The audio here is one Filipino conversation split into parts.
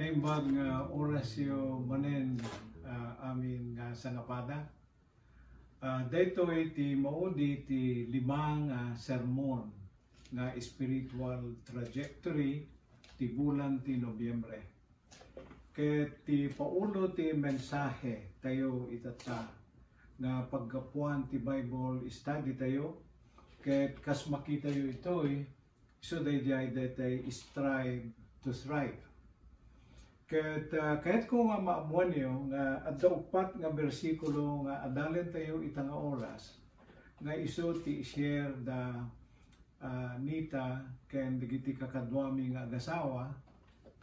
naimbag nga orasyo manen amin nga sangapada. Daytoy ti maudi ti limang sermon nga spiritual trajectory ti bulan ti Nobyembre. Ket ti paulo ti mensahe tayo itatsa nga paggapuan ti Bible study tayo. Ket kas makita yo itoy so day strive to thrive. Kahit ko nga maamuan nyo nga adda upat nga bersikulo nga adalen tayo itang oras nga iso ti share da Nita ken digiti kakadwami nga agasawa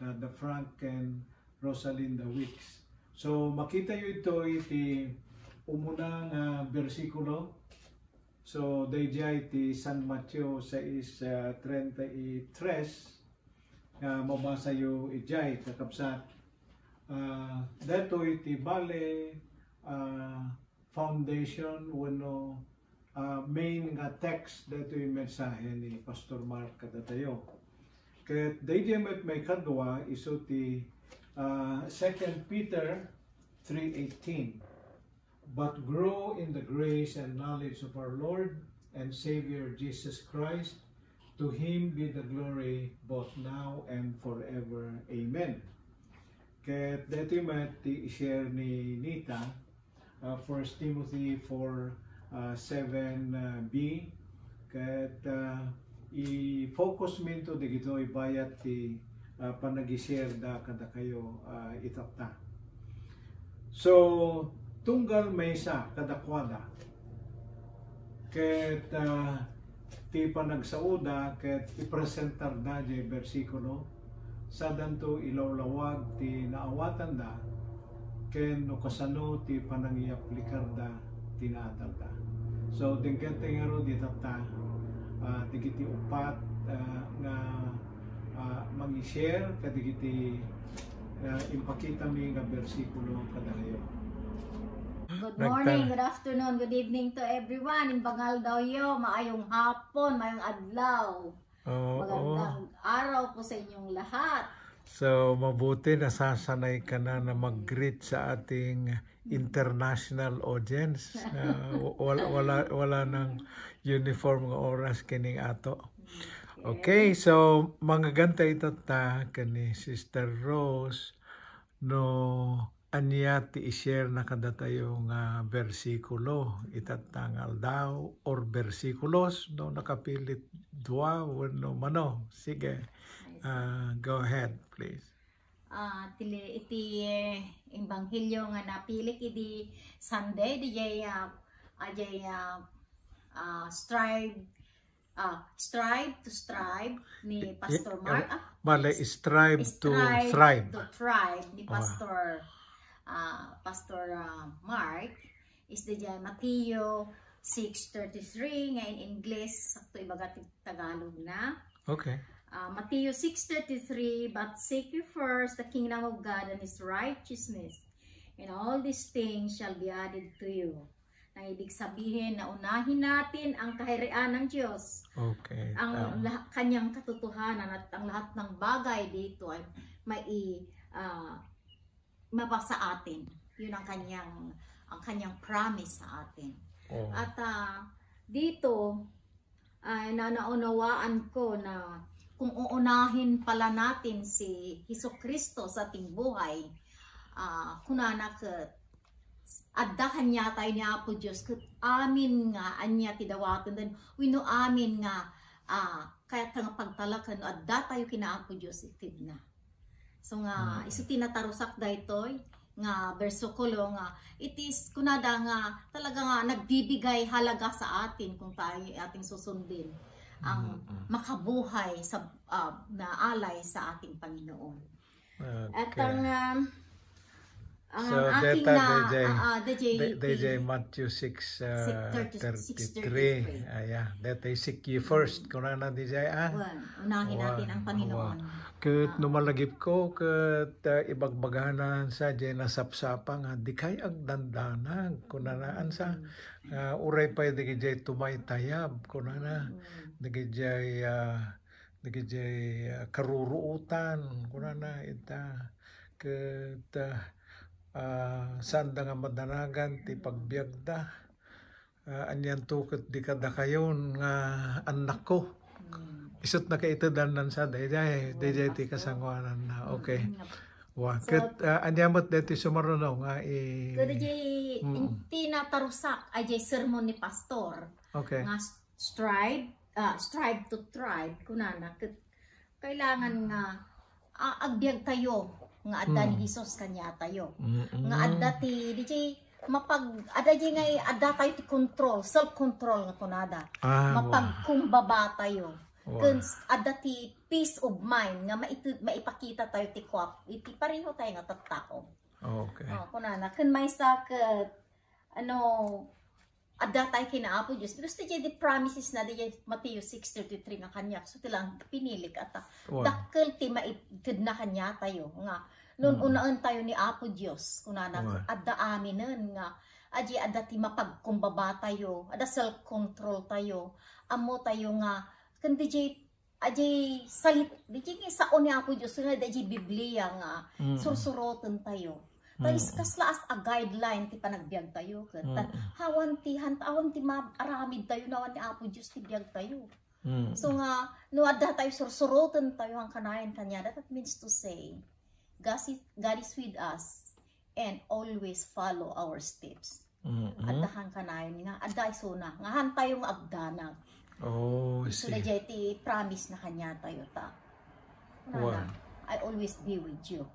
da Frank ken Rosalinda Wicks. So makita yo ito iti umuna nga bersikulo. So dayjay ti San Mateo 6:33 mabasa yo ijay kakabsat. Datoy ti bale foundation wano main nga text datoy mensahe ni Pastor Mark kadatayo. Ket dayjay may kadwa iso ti 2 Peter 3:18. But grow in the grace and knowledge of our Lord and Savior Jesus Christ. To Him be the glory both now and forever. Amen. Kaya dito yung i-share ni Nita, 1 Timothy 4:7b. Kaya i-focus minto di gito ibayat ti panag-share da kada kayo itapta. So, tunggal maysa kadakwada. Kaya ti panagsauda ket ipresentar da jay bersikulo sadanto ilawlawag ti naawatan da ken no kasano ti panangiaplikar da tinaatal da. So dingket ngaro di tapta digiti upat nga magi-share kadigiti impakita mi nga bersikulo kadayo. Good morning, good afternoon, good evening to everyone. Imbangal daw yo, maayong hapon, maayong adlaw. Magandang araw po sa inyong lahat. So, mabuti nasasanay ka na mag-greet sa ating international audience. Wala ng uniform ng oras kining ato. Okay, so mga ganta ito ta kani Sister Rose no anya ti i-share na kada tayo nga bersikulo itatangal daw or bersikulos no nakapilit dua no mano. Sige, go ahead please. Iti Ebanghelyo nga napili idi Sunday di strive to strive ni Pastor Mark. Bale, strive to thrive. To thrive ni Pastor Mark is the Matthew 6:33 nga in English sakto ibagat Tagalog na. Okay. Matthew 6:33, but seek ye first the kingdom of God and His righteousness, and all these things shall be added to you. Nang ibig sabihin na unahin natin ang kaharian ng Diyos. Okay. Ang kanyang katotohanan at ang lahat ng bagay dito ay mapasa atin. Yun ang kanyang promise sa atin. Oh. At dito ay naunawaan ko na kung uunahin pala natin si Hesukristo sa ating buhay, kunanak adda kanya tayo ni Apo Diyos ket amin nga anya ti dawaton den wino amin nga kaya nga pagtalakan adda tayo kina Apo Diyos itid na. So nga isu tinatarusak daytoy nga bersikulo nga it is kunada nga talaga nga nagbibigay halaga sa atin kung tayo ating susundin ang makabuhay sa na alay sa ating Panginoon. Okay. At ang so aking DJ Matthew 6:33. Dati seek ye first. Kung na DJ unahin natin ang Panginoon. Ket numalagip ko ket ibagbaganan sa jay nasapsapa nga di kay agdandanan kunanaan sa uray pa di jay tumaytayab kunana di jay karuruutan kunana ita ket saan da nga madanagan ti pagbiagda. Anyan tukot di kada kayon nga anak ko. Isot na kaitadan sa dayjay ti kasangwanan na. Okay. Wa ket anyamot deti sumaruno nga Kada jay tinatarusak ay jay sermon ni pastor. Okay. Nga strive to thrive kunana kailangan nga agbyag tayo nga adda ni Hesus kanya tayo. Nga adda ti DJ adda jay nga adda tayo ti control, self control nga kunada. Mapagkumbaba tayo. Kun adda ti peace of mind nga maipakita tayo ti iti pareho tayo nga tattao. Okay. Kunana kun may sa adda tayo kinaapo Diyos. Because the promises na di Matthew 6:33 nga kanya. So tilang pinilik ata. Dakkel ti maitid na kanya tayo nga. Noon unaan tayo ni Apo Diyos. Kunana adda aminen nga. Adda ti mapagkumbaba tayo. Adda self-control tayo. Amo tayo nga. Kan DJ salit DJ sa ni Apo Diyos nga DJ Biblia nga sursuroten tayo. Tayo kasla as a guideline ti panagbiag tayo ket hawan ti maaramid tayo nawan ni Apo Diyos ti biag tayo. So nga no adda tayo sursuroten tayo ang kanayon kanya. That means to say God is with us and always follow our steps. Adda kang kanayon nga adda isuna nga han tayo nga agdanag. So na ti promise na kanya tayo ta. I always be with you.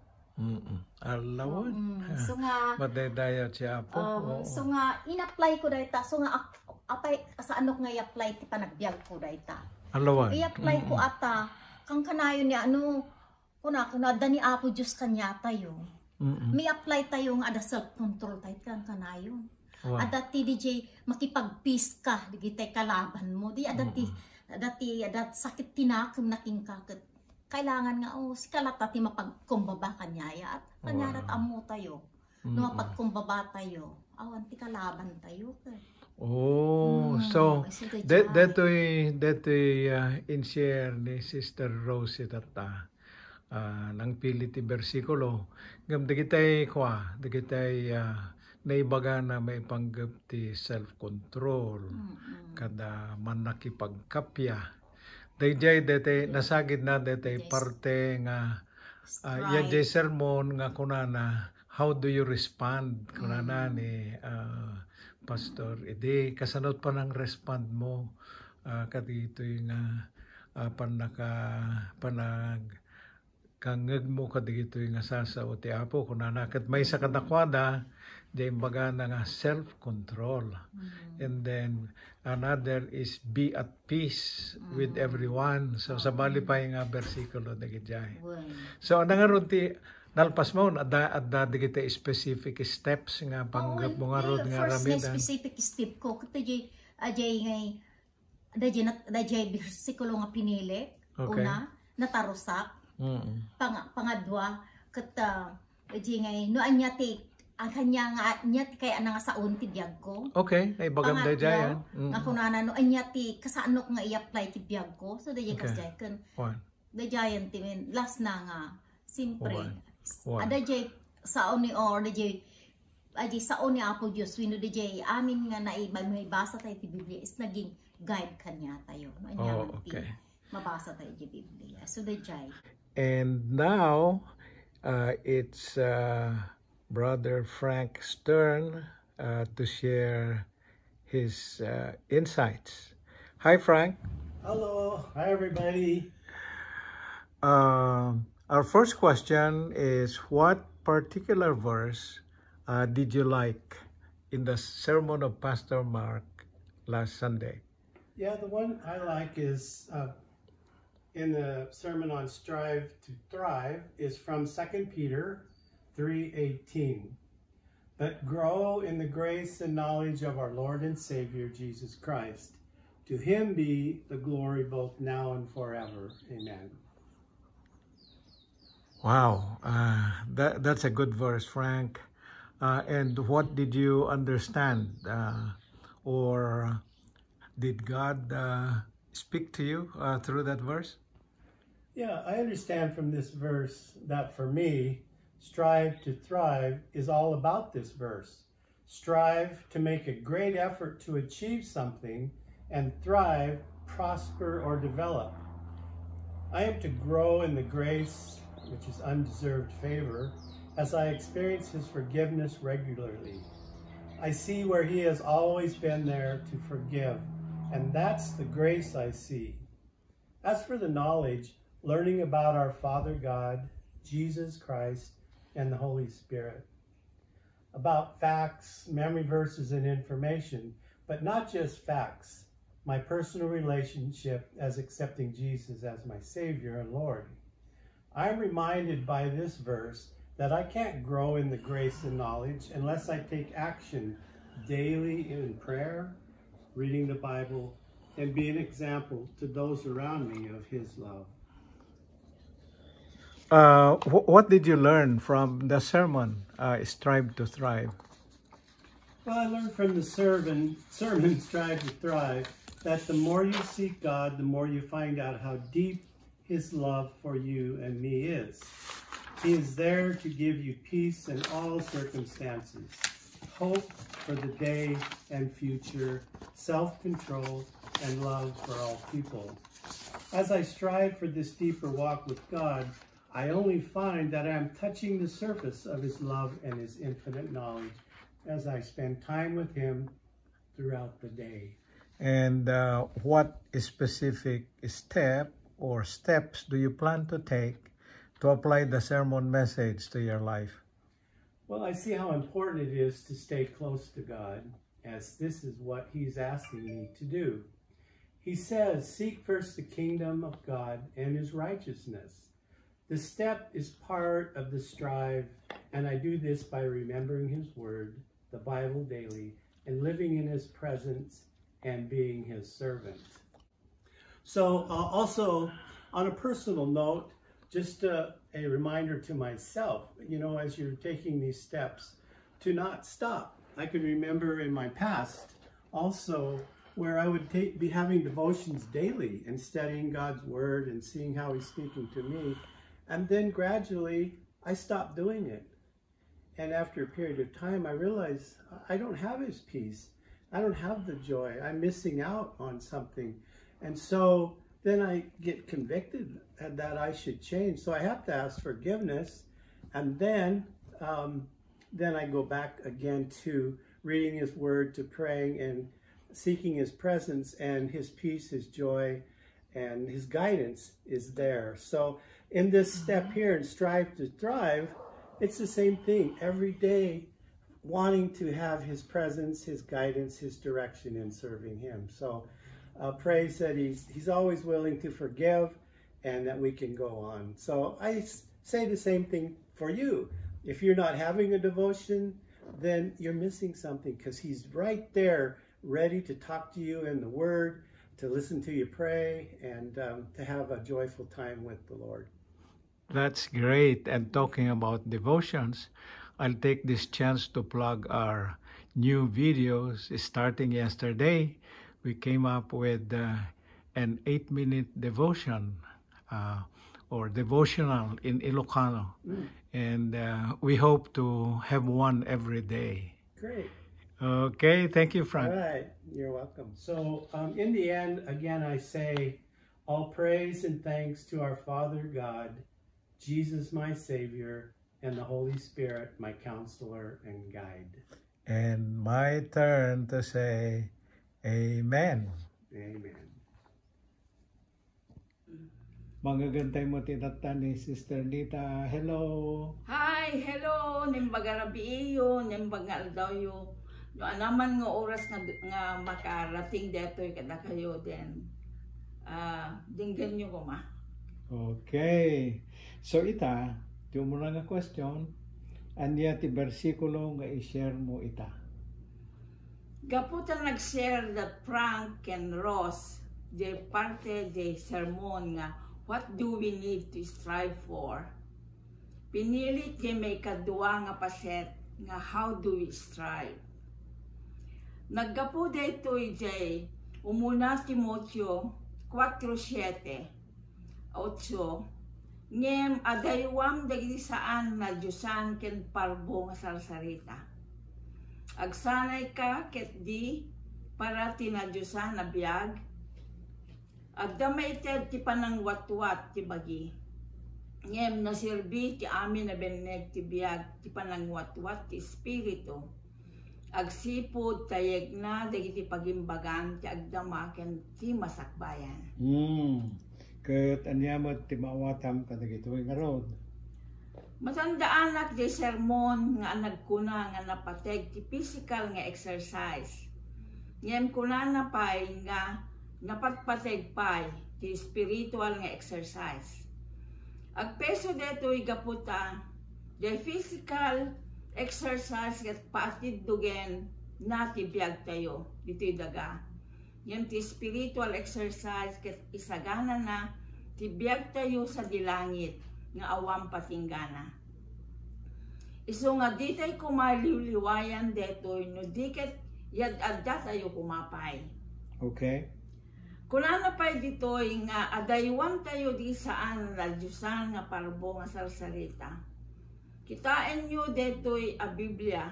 Alawan. So nga madaydayo siya po. So nga in-apply ko dayta. So nga apay sa ano nga i-apply ti panagbiag ko dayta. Alawan. I-apply ko ata kang kanayon ni kuna ni Apo Diyos kanya tayo. May apply tayo nga ada self-control tayo kang kanayon. Ada ti DJ makipag-peace ka digitay kalaban mo. Di ada sakit tinakam naking kaket. Kailangan nga si kalata ti mapagkumbaba kanyaya at kanyarat amo tayo. No mapagkumbaba tayo. Awan ti kalaban tayo. So detoy in-share ni Sister Rosie tata. Nang pili ti bersikulo. Ngam digitay naibaga na may panggap ti self-control. Kada man nakipagkapya. Dayjay dete nasagid na dete parte nga yan jay sermon nga kunana how do you respond kunana ni pastor edi kasanot pa ng respond mo kadito nga kangeg mo kadito nga sasao ti Apo kunana ket may sa kadakwada jay baga na nga self-control. And then another is be at peace with everyone. So sa bali pa nga bersikulo dagiti. So nga ron ti nalpas mo adda dagiti specific steps nga panggap mo nga ron nga ramidan. First specific step ko kati ajay bersikulo nga pinili. Una natarusak. Pangadwa ket ajay ngay no anya ti ang kanya nga kaya nga sa unti biag ko. Okay, ay bagam da jayan. Nga kunana no anya ti kasano ko nga i-apply ti biag ko. So da jay kan. Da jayan ti last na nga simpre. Ada jay sa oni or da jay sa oni Apo Dios wino da jay amin nga may basa tayo ti Biblia is naging guide kanya tayo. No anya ti mabasa tayo ti Biblia. So da jay. And now it's Brother Frank Stern to share his insights. Hi, Frank. Hello. Hi, everybody. Our first question is, what particular verse did you like in the sermon of Pastor Mark last Sunday? Yeah, the one I like is in the sermon on Strive to Thrive is from 2 Peter 3:18. But grow in the grace and knowledge of our Lord and Savior Jesus Christ. To him be the glory both now and forever. Amen. Wow, that's a good verse, Frank. And what did you understand? Or did God speak to you through that verse? Yeah, I understand from this verse that for me, Strive to Thrive is all about this verse. Strive to make a great effort to achieve something, and thrive, prosper, or develop. I am to grow in the grace, which is undeserved favor, as I experience his forgiveness regularly. I see where he has always been there to forgive, and that's the grace I see. As for the knowledge, learning about our Father God, Jesus Christ, and the Holy Spirit. About facts, memory verses, and information, but not just facts. My personal relationship as accepting Jesus as my Savior and Lord. I'm reminded by this verse that I can't grow in the grace and knowledge unless I take action daily in prayer, reading the Bible, and be an example to those around me of his love. What did you learn from the sermon, Strive to Thrive? Well, I learned from the sermon, Strive to Thrive, that the more you seek God, the more you find out how deep his love for you and me is. He is there to give you peace in all circumstances, hope for the day and future, self-control, and love for all people. As I strive for this deeper walk with God, I only find that I am touching the surface of his love and his infinite knowledge as I spend time with him throughout the day. And what specific step or steps do you plan to take to apply the sermon message to your life? Well, I see how important it is to stay close to God, as this is what he's asking me to do. He says, seek first the kingdom of God and his righteousness. The step is part of the strive, and I do this by remembering his word, the Bible daily, and living in his presence and being his servant. So also, on a personal note, just a reminder to myself, as you're taking these steps, to not stop. I can remember in my past also where I would be having devotions daily and studying God's word and seeing how he's speaking to me. And then gradually I stopped doing it. And after a period of time, I realized I don't have his peace. I don't have the joy. I'm missing out on something. And so then I get convicted that I should change. So I have to ask forgiveness. And then I go back again to reading his word, to praying and seeking his presence, and his peace, his joy, and his guidance is there. So in this step here in Strive to Thrive, it's the same thing. Every day wanting to have his presence, his guidance, his direction in serving him. So praise that he's always willing to forgive and that we can go on. So I say the same thing for you. If you're not having a devotion, then you're missing something, because he's right there ready to talk to you in the word, to listen to you pray, and to have a joyful time with the Lord. That's great. And talking about devotions, I'll take this chance to plug our new videos. Starting yesterday, we came up with an 8-minute devotion or devotional in Ilocano. And we hope to have one every day. Great. Okay, thank you, Frank. All right, you're welcome. So in the end, again, I say, all praise and thanks to our Father God, Jesus my Savior, and the Holy Spirit, my counselor and guide. And my turn to say, Amen. Amen. Magagantay mo tinatan ni Sister Nita. Hello. Hi, hello. Nimbagarabi iyo, nimbagal daw yo. No anaman nga oras nga makarating detoy kada kayo din. Dinggan nyo ko ma. Okay. So ita, yung muna nga question, anya ti bersikulo nga i-share mo ita. Gaputan nag-share that Frank and Ross, de parte de sermon nga, what do we need to strive for? Pinilit niya may kadua nga paset nga how do we strive. Naggapo dito jay umuna Timoteo 4:7, 8, ngem adaywam dagiti saan na Diyosan ken parbo nga sarsarita. Agsanay ka ket di para tinadyosan na biyag, at damaited ti panangwatwat ti bagi. Ngem nasirbi ti amin na beneg ti biyag ti panangwatwat ti espiritu. Agsipod tayeg na dagiti pagimbagan ti agdama ken ti masakbayan. Ket anyamot ti mawatam kadagitoy nga rod. Matandaanak di sermon nga nagkuna nga napateg ti physical nga exercise. Ngem kuna na pay nga napatpateg pay ti spiritual nga exercise. Agpeso detoy gaputa di physical exercise ket paatiddugen na ti biag tayo ditoy daga. Ngem ti spiritual exercise ket isagana na ti biag tayo sa dilangit nga awam patinggana. Isu nga ditay kumaliwliwayan detoy no diket yad-adda tayo kumapay. Okay? Kuna na pay ditoy nga adaywan tayo di saan na Diyosan nga parbo nga sarsarita. Kitain nyo detoy a Biblia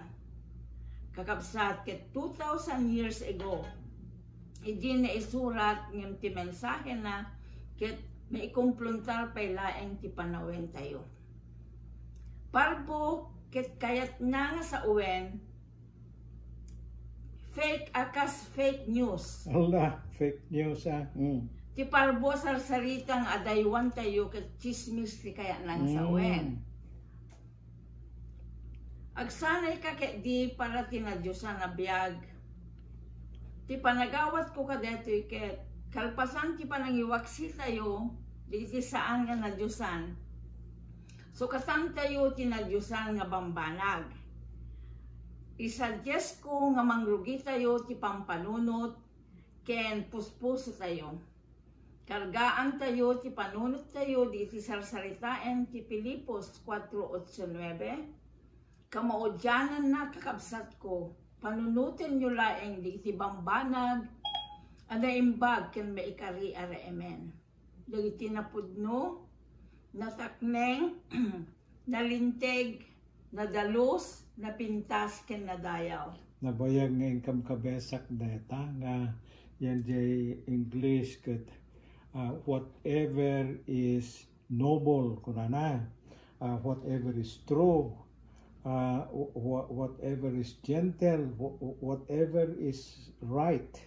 kakabsat ket 2,000 years ago. Idi na isurat ngem ti mensahe na ket maikumpluntar pay laeng ti panawen tayo. Parbo ket kayat na nga sa uwen fake akas fake news. Allah, fake news Ti parbo sarsarita nga adaywan tayo ket chismis ti kaya nang sa uwen. Agsanay ka ket di para tinadyosan na biyag. Ti panagawat ko kadetoy ket kalpasan ti panangiwaksi tayo di ti saan nga nadyosan. So katan tayo tinadyosan nga bambanag. Isuggest ko nga mangrugi tayo ti pampanunot ken puspuso tayo. Kargaan tayo ti panunot tayo di ti sarsaritaen ti Pilipos 4:8-9. Kamaudyanan na kakabsat ko, panunutin nyo laeng di ti bambanag, adaimbag ken maikari aremen. Dagiti napudno, natakneng, nalinteg, nadalos, napintas ken nadayaw. Nabayag nga income kabesak data nga yan jay English ket whatever is noble kunana, whatever is true, whatever is gentle, whatever is right,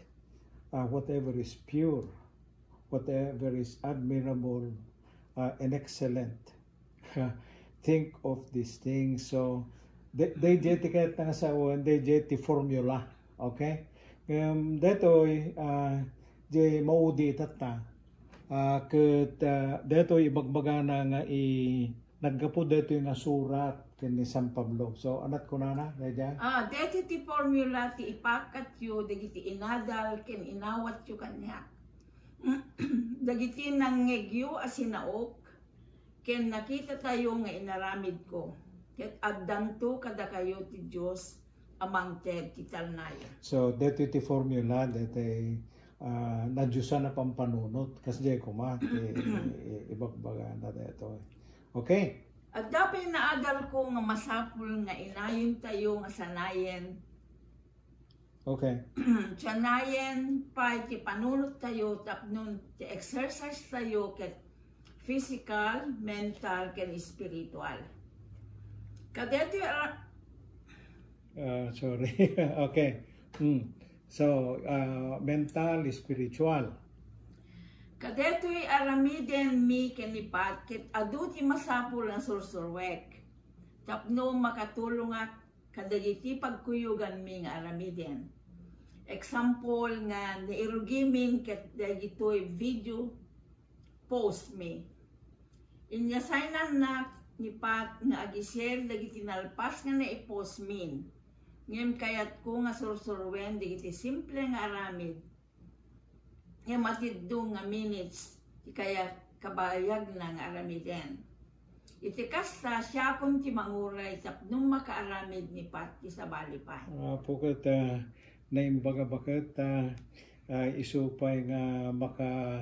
whatever is pure, whatever is admirable and excellent. Think of these things. So they jeti kahit nga sa they jeti formula, okay? Detoy jay maudi tata ket detoy ibagbaga na nga naggapo detoy nga surat ken ni San Pablo. So anat ko na daya. Deti ti formula ti ipakat yo dagiti inadal ken inawat yo kanya. Dagiti nangegyo asinaok ken nakita tayo nga inaramid ko. Ket addanto kada kayo ti Dios amang ted ti talnayo. So deti ti formula deti nadyosan na pampanunot kasi kuma ibagbaga na detoy. Okay? At dapat naadal ko nga masapul nga inayon tayo nga sanayen. Okay. Sanayen pa ti panunot tayo tapnon ti exercise tayo ket physical, mental, ken spiritual. Kadeto sorry. Okay. So mental, spiritual. Kadeto'y aramiden mi kenipat ket adu ti masapul ang sursurwek. Tapno makatulong at kadagiti pagkuyugan mi nga aramiden. Example nga nairugimin ket dagitoy video post mi. Inyasaynan na ni Pat nga agi-share dagiti nalpas nga naipost min. Ngem kayat ko nga sursurwen dagiti simple nga aramid. Nga matiddo nga minutes kaya kabayag na nga aramiden. Iti kasta siya kung ti manguray tapnong makaaramid ni Pat sa balipay. Pukat naimbaga bakat isupay nga maka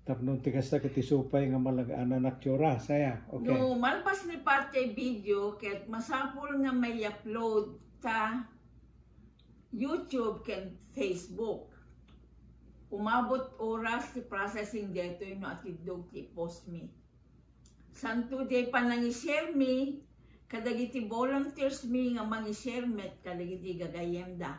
Tapno tikas ta kiti supay nga malagana naktsura saya. Okay. No, malpas ni parte video, ket masapul nga may upload ta YouTube ken Facebook. Umabot oras ti processing dito no at idog ti post me. Santo day pa nang i-share me, kadagiti volunteers mi nga mang-i-share met kadagiti gagayem da.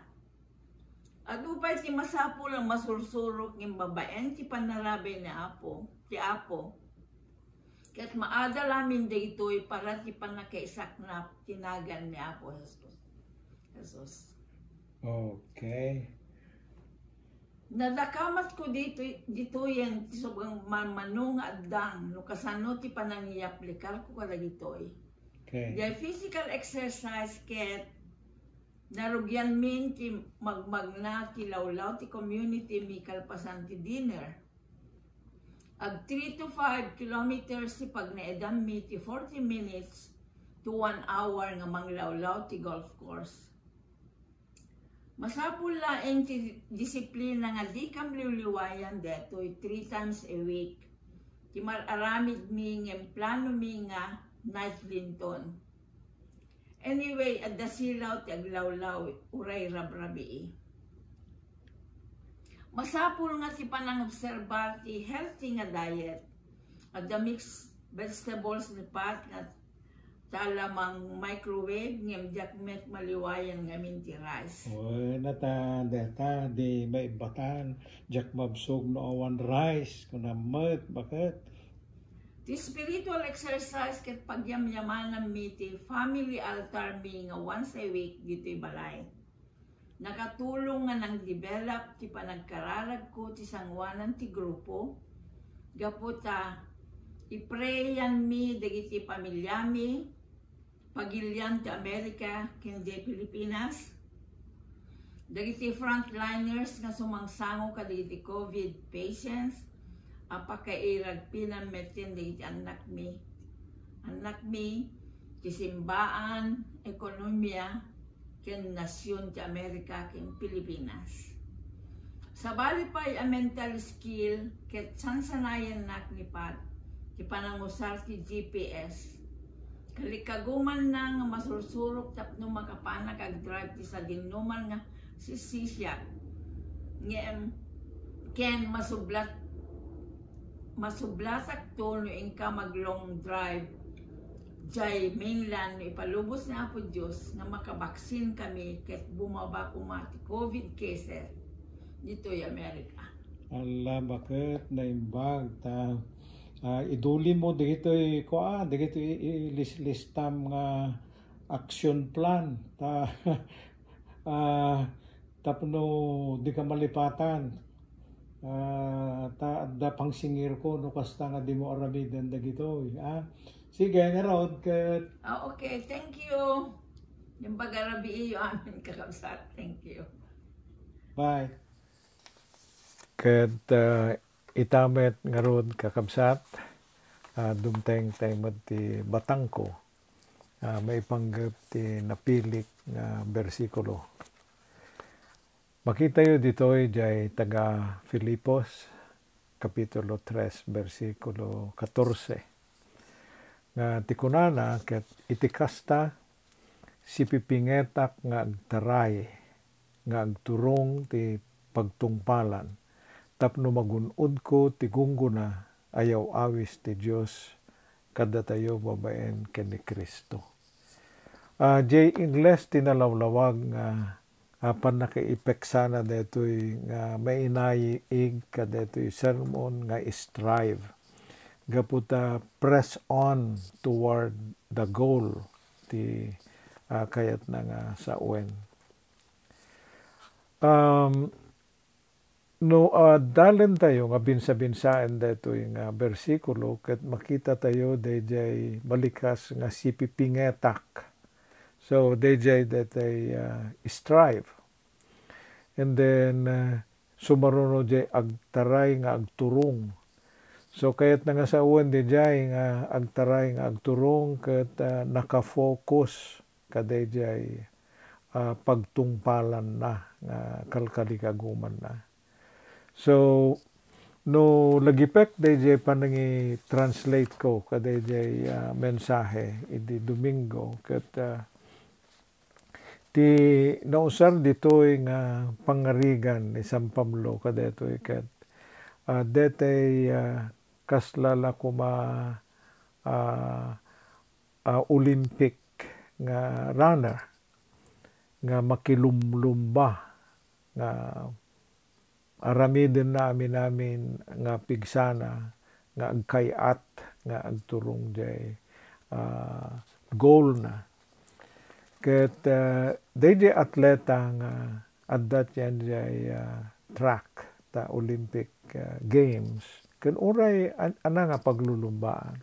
At upay ti masapul ang masursurok ng babaen ti panarabay ni Apo, ti Apo. Ket maadalamin daytoy para ti panakaisak na tinagan ni Apo Jesus. Okay. Nadakamat ko dito yan sobrang manung adang no kasano ti panangiyaplikar ko kadagitoy. Okay. The physical exercise ket narugyan min ti magmagna ti lawlaw ti community mi kalpasan ti dinner. Ag 3 to 5 kilometers ti pagnaedam mi ti 40 minutes to 1 hour nga manglawlaw ti golf course. Masapul laeng ti disiplina nga di kam liwliwayan detoy 3 times a week. Ti mararamid mi ngem plano mi nga night linton. Anyway, at dasilaw ti aglawlaw uray rabrabi. Masapul nga ti panangobserbar ti healthy nga diet. At the mixed vegetables ni pat nga talamang microwave ngem jakmet maliwayan ngamin ti rice. Oy, nata deta di may batan jak mabsog no awan rice kuna mat bakit? Ti spiritual exercise ket pagyamyamanan mi ti family altar mi nga once a week dito'y balay. Nakatulong nga nang develop ti panagkararag ko ti sangwanan ti grupo. Gaputa iprayan mi dagiti pamilya mi pagilyan ti Amerika ken di Pilipinas. Dagiti frontliners nga sumangsango kadagiti COVID patients. Apakairag pinametin dagiti anak mi. Anak mi ti simbaan, ekonomiya ken nasyon ti Amerika ken Pilipinas. Sabali pa'y a mental skill ket sansanayan nak ni Pat ti panangusar ti GPS. Kalikaguman na nga masursurok tapno makapanak ag drive ti sa dinuman nga sisisyak. Ngem ken masublasak to no inka maglong drive jay mainland no ipalubos na po Diyos na makabaksin kami ket bumaba kumati COVID cases dito yung Amerika. Allah bakit naimbag ta iduli mo dito dito listam nga action plan ta tapno di ka malipatan ta da pangsingir ko no kasta nga di mo aramidan dagito sige nga rod ket Okay, thank you. Yung pag-arabi iyo amin kakabsat. Thank you. bye. Ket itamet nga rod kakabsat dumteng tayo ti Batangko may panggap ti napilik nga bersikulo. Makita yo dito'y jay taga Filipos kapitulo 3 bersikulo 14 nga tikunana ket itikasta si pipingetak nga agtaray nga agturong ti pagtungpalan tapno magunod ko ti gungguna ayaw awis ti Dios kada tayo babaen ken ni Kristo. Jay Ingles tinalawlawag nga apan nakaipek-sana detoy nga mainayig ka detoy sermon nga strive. Gaputa press on toward the goal ti kayat na nga sa uwen. Dalen tayo nga binsa-binsaan detoy nga bersikulo ket makita tayo dayjay balikas nga si pipingetak. So dayjay detay strive. And then sumaruno jay agtaray nga agturong. So kayat na nga sa uwan dayjay nga agtaray nga agturong ket nakafocus kadayjay pagtungpalan na nga kalkalikaguman na. So no lagipek DJ panangi translate ko ka DJ mensahe idi Domingo ket ti nausar ditoy nga pangarigan ni San Pablo ka detoy ket detay kaslala kuma Olympic nga runner nga makilumlumba nga aramidin namin nga pigsana nga agkayat nga agturong jay goal na ket DJ atleta nga addat yan jay track ta Olympic Games ken uray ana nga paglulumbaan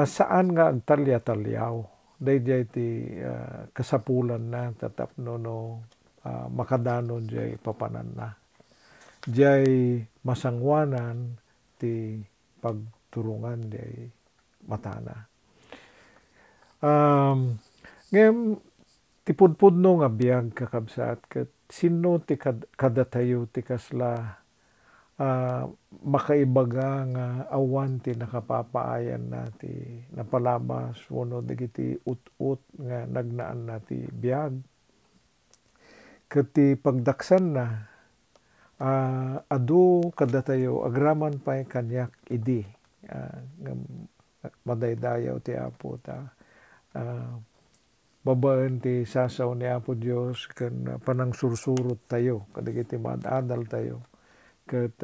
saan nga agtalya-talyaw DJ ti kasapulan na tatapno no makadanon jay papanan na jay masangwanan ti pagturungan jay matana. Ngem ti pudpudno nga biag kakabsat ket sino ti kadatayo ti kasla makaibaga nga awan ti nakapapaayan na ti napalabas wenno dagiti ut-ut nga nagnaan na ti biag ket ti pagdaksan na adu kadatayo agraman pay kanyak idi madaydayaw ti Apo ta babaen ti sasaw ni Apo Dios ken panang sursurot tayo kadagiti madadal tayo ket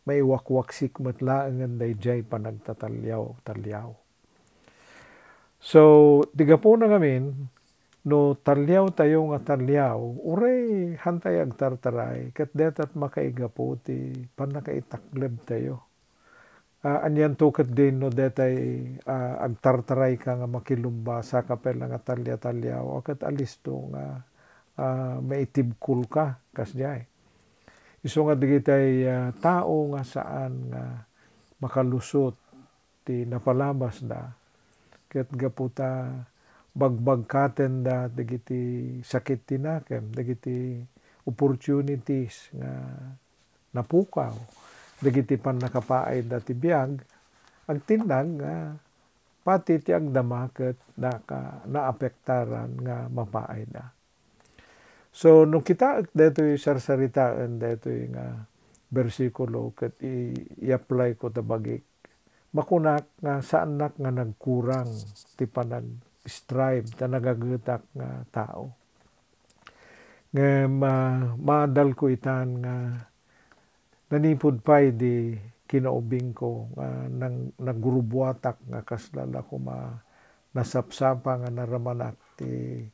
may wakwaksik matlaengan dayjay panagtatalyaw. So tigapo na ngamin no talyaw tayo nga talyaw uray hantay agtartaray ket detat makaigapo ti panakaitakleb tayo. Anyan to ket din no detay agtartaray ka nga makilumba sa kapel nga talya-talyaw ket alisto nga maitibkul ka kasjay. Isu nga digitay tao nga saan nga makalusot ti napalabas da ket gaputa bagbagkaten da dagiti sakit tinakem dagiti opportunities nga napukaw dagiti panakapaay da ti biag agtindag nga pati ti agdama ket naapektaran nga mapaay da. So nung kita detoy sarsaritaan detoy nga bersikulo ket i-apply ko ta bagik makunak nga saanak nga nagkurang ti panag-strive ta nagagetak nga tao. Nga maadal ko itan nga nanipod pay di kinaubing ko nga naggurubuatak nga kaslala ko nasapsapa nga naramanak ti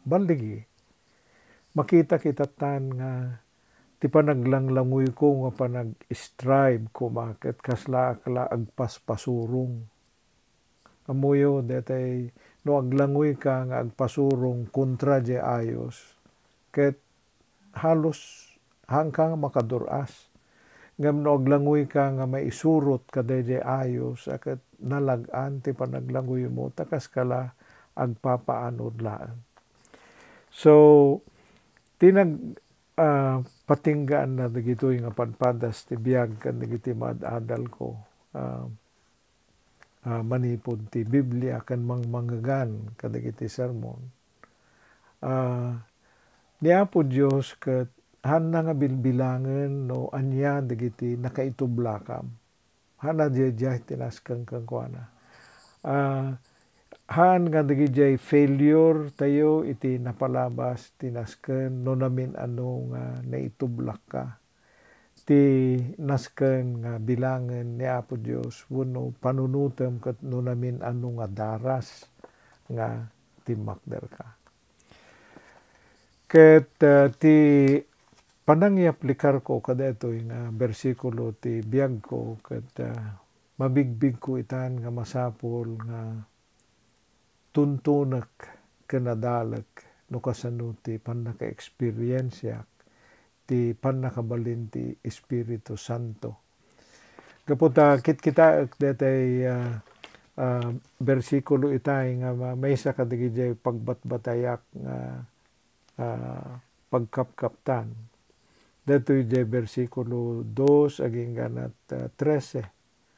baldigi. Makita kita tan nga ti panaglanglangoy ko nga panag-strive ko maket kasla akla agpaspasurong. Amuyo detay no aglangoy ka nga agpasurong kontra je ayos ket halos hangkang makaduras. Ngem no aglangoy ka nga maisurot kada je ayos ket nalag-an ti panaglangoy mo takas kala agpapaanod laan. So tinag patinggaan na dagitoy nga padpadas ti biag ken dagiti madadal ko manipod ti Biblia ken mangmangagan kadagiti sermon. Ni Apo Dios ket hana nga bilbilangen no anya dagiti nakaitublakam. Hana jay tinaskeng kuana. Han nga dagiti failure tayo iti napalabas tinasken no namin ano nga naitublak ka ti nasken nga bilangen ni Apo Dios wenno panunutem ket no namin ano nga daras nga timakder ka ket ti panangiaplikar ko kadetoy nga bersikulo ti biag ko ket mabigbig ko itan nga masapol nga tuntunak kanadalag no kasano ti panaka-eksperyensya ti panakabalin ti Espiritu Santo. Kaputa kita detay bersikulo itay nga maysa kadagiti pagbatbatayak nga pagkapkaptan datoy jay versikulo 2 aging ganat 13.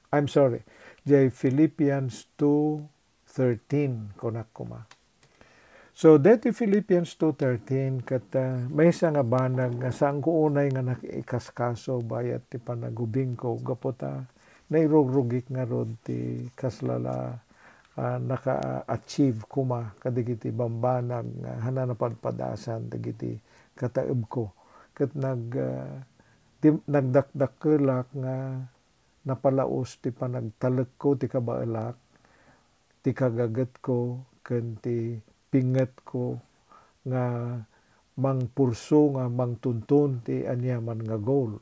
I'm sorry, jay Philippians 2:13 kunak kuma. So, dito Philippians 2:13, kat may isa nga banag nga saan ko unay nga nakikaskaso bayat ti panagubing ko, gapota nairugrugik nga rod ti kaslala naka-achieve kuma kadigiti bambanag nga hananapadpadasan dagiti kataeb ko. Kat nagdakdakelak nga napalaos ti panagtalek ko ti kabaelak, ti kagaget ko, ken ti pinget ko nga mangpurso nga mangtuntun ti anyaman nga goal.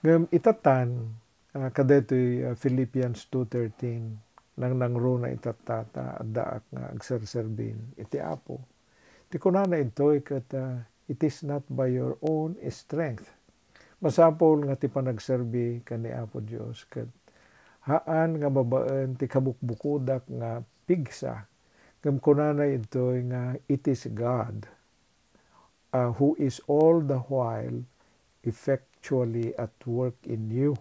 Ngem itatan kadetoy Philippians 2:13 nangro na itatata addaak nga agserserbin iti Apo. Ti kunana itoy ket it is not by your own strength. Masapol nga ti panagserbi kani Apo Dios ket haan nga babaen ti kabukbukudak nga pigsa. Ngem kunana itoy nga it is God who is all the while effectually at work in you.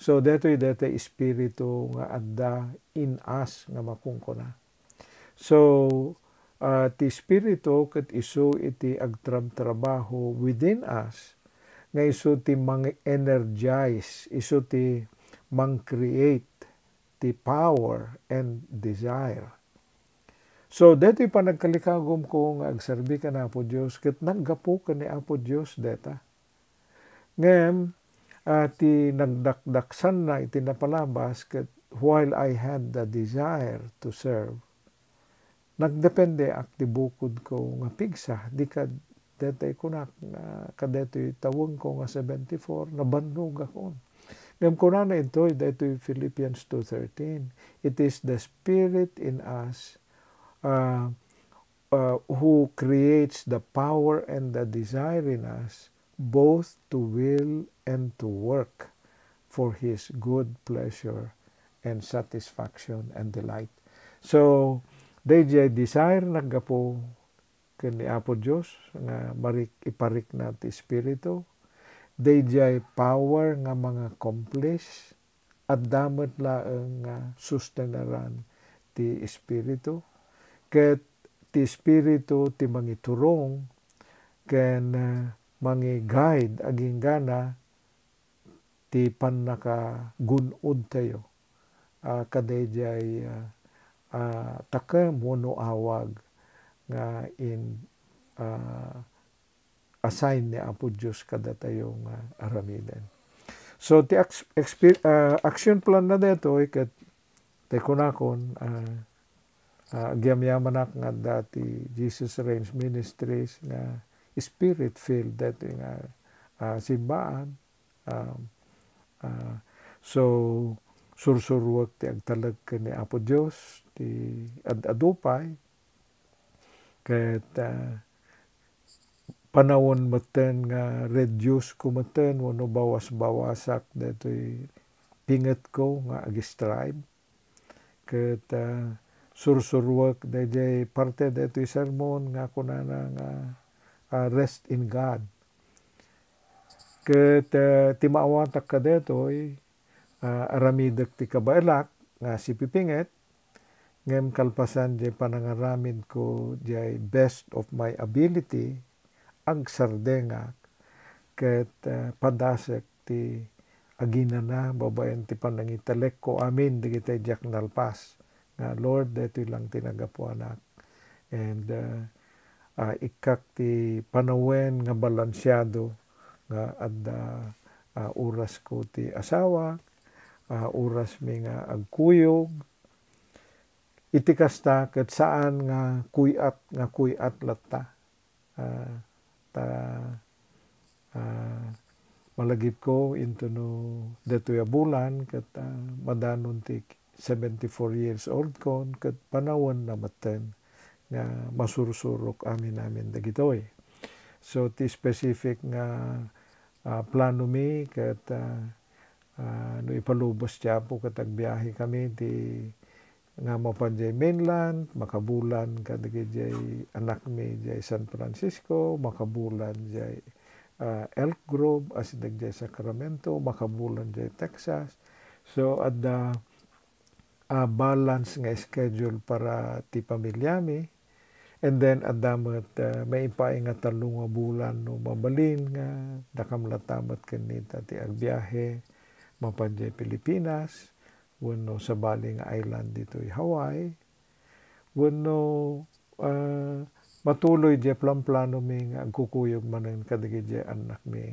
So detoy espiritu nga adda in us nga makungkuna. So ti espiritu ket isu iti agtrabaho within us nga isu ti mang-energize, isu ti mang-create ti power and desire. So, deto'y panagkalikagom ko nga agserbi ka na Apo Diyos, ket naggapo ka ni Apo Diyos deta. Ngem, ti nagdakdaksan na iti napalabas, ket while I had the desire to serve, nagdepende ak ti bukod ko nga pigsa, di ka detay kunak, kadeto'y tawag ko nga 74, nabandog akon. Ngem kunana ito'y, deto'y Philippians 2:13, it is the Spirit in us who creates the power and the desire in us both to will and to work for His good pleasure and satisfaction and delight. So, they desire naggapo kani Apo Dios nga iparik na ti Espiritu. They power nga mga accomplish at damat laeng nga sustenaran ti Espiritu. Ket ti Espiritu ti mangiturong ken mangi-guide aging gana ti pannakagunod tayo kadayjay takem wenno awag nga in assign ni Apo Dios kada tayo nga aramiden. So ti action plan na detoy ket tay kunakon agyamyaman nga dati Jesus Reigns Ministries nga spirit-filled dati nga simbaan. So, sursurwag ti agtalag ni Apo Dios ti adupay ket panawon meten nga reduce ko meten wenno bawas-bawasak detoy pinget ko nga ag-strive ket sursurwag dayjay parte detoy sermon nga kunana nga rest in God. Ket ti maawatak ka detoy aramidek ti kabaelak nga si pipinget ngem kalpasan jay panangaramid ko jay best of my ability agsardengak ket padasek ti aginana babaen ti panangitalek ko amin digitay jak nalpas. Lord, dito lang tinagapuanak. And ikak ti panawen nga balansyado nga adda oras ko ti asawa, oras mi nga agkuyog. Iti kasta ket saan nga kuyat latta. Malagip ko into no detoy a bulan ket madanon ti 74 years old kon ket panawon na maten nga masursurok amin dagitoy. So ti specific nga plano mi ket no ipalubos ti Apo ket agbiyahe kami ti nga mapanjay mainland, makabulan kadagiti anak mi jay San Francisco, makabulan jay Elk Grove, asidag jay Sacramento, makabulan jay Texas. So ada balance nga schedule para ti pamilyami. And then adamat may ipaay nga 3 bulan no mabalin nga nakamlatamat kanita ti agbiyahe mapanjay Pilipinas, wano sa baling island dito Hawaii, wano matuloy jay plano mi nga agkukuyog manen kadagi jay anak mi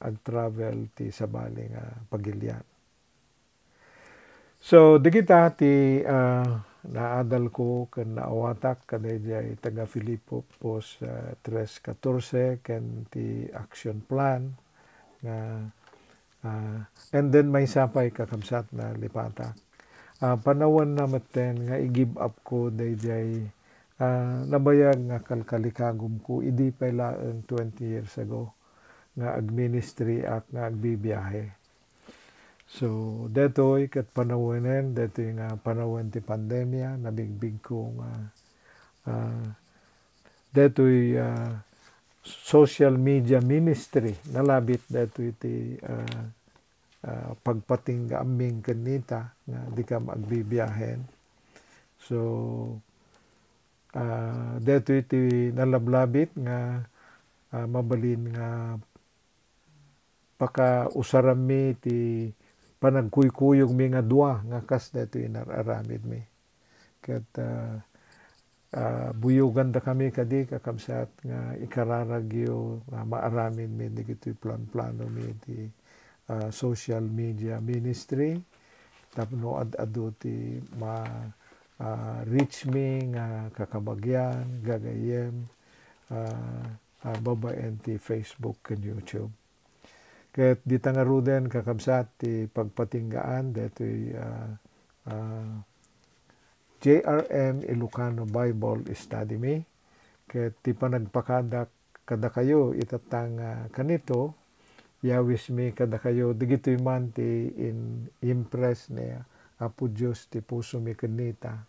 ag-travel ti sa baling pagilyan. So digita ti naadal ko ken naawatak kadayjay taga Filipos 3:14 ken ti action plan nga and then may sapay kakamsat na lipatak. Panawan na maten nga i-give up ko dayjay nabayag nga kalkalikagom ko idi pa laeng 20 years ago nga ag-ministry at nga agbibiyahe. So detoy ket panawanen detoy nga panawan ti pandemya nabigbig ko nga detoy social media ministry nalabit detoy ti pagpating aming kanita nga di ka magbibiyahen. So detoy ti nalablabit nga mabalin nga paka usarami ti panagkuykuyog mi nga dua nga kas detoy nararamid mi. Ket buyugan da kami kadi kakamsat nga ikararagyo maaramid mi digitoy plano mi ti social media ministry tapno ad-adu ti reach me nga kakabagyan gagayem babaen ti Facebook ken YouTube. Ket di tangaruden kakabsat ti pagpatinggaan detoy JRM Ilocano Bible Study me. Ket ti panagpakadak kada kayo itatang kanito yawis mi kada kayo digitoy man ti impress ni Apo Dios ti puso mi kanita.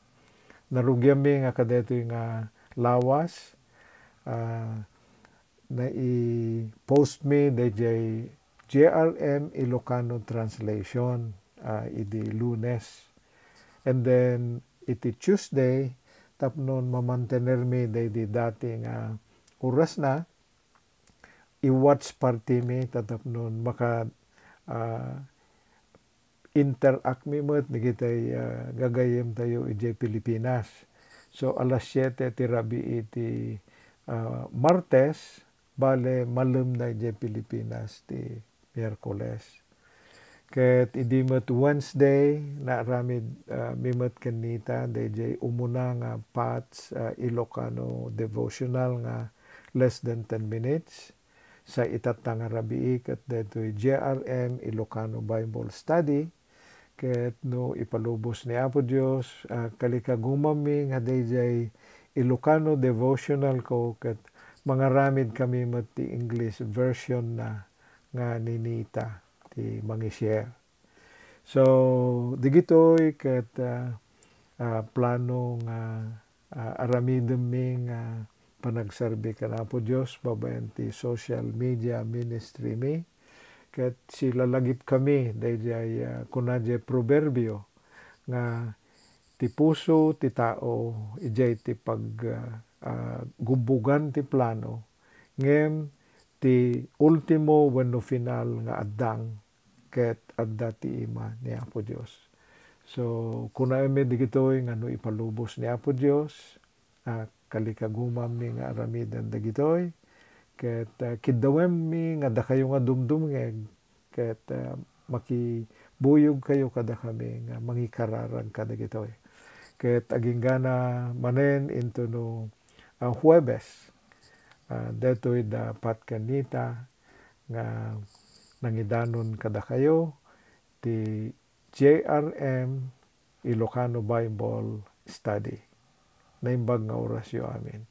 Narugyam mi nga kadetoy nga lawas na i-post mi dayjay JRM Ilocano Translation idi Lunes. And then iti Tuesday tapnon mamantener mi daydi dati nga oras na i-watch party mi tatapnon maka interact mi met digitay gagayem tayo ijay Pilipinas. So alas 7 ti rabi iti Martes bale malem na ijay Pilipinas ti Miyerkules. Ket idi met Wednesday na ramid mimet kanita dayjay umuna nga Pats Ilocano devotional nga less than 10 minutes sa itatang rabii ket daytoy JRM Ilocano Bible Study. Ket no ipalubos ni Apo Dios kalikagumami nga dayjay Ilocano devotional ko ket mangaramid kami met ti English version na nga ninita ti mangi-share. So digitoy ket plano nga aramidem mi nga panagserbi kan Apo Dios babaen ti social media ministry mi. Ket sila lagip kami dayjay kunadjay proverbio nga ti puso ti tao ijay ti gumbugan ti plano ngem ti ultimo wenno final nga addang ket adda ti ima ni Apo Dios. So kunaemi digitoy nga no ipalubos ni Apo Dios kalikagumam mi nga aramiden dagitoy ket kiddawem mi nga da kayo nga dumdumngeg ket makibuyog kayo kada kami nga mangikararan kada gitoy. Ket aginggana manen into no Huwebes detoy dapat kanita nga nangidanon kada kayo ti JRM Ilocano Bible Study. Naimbag nga orasyo amin.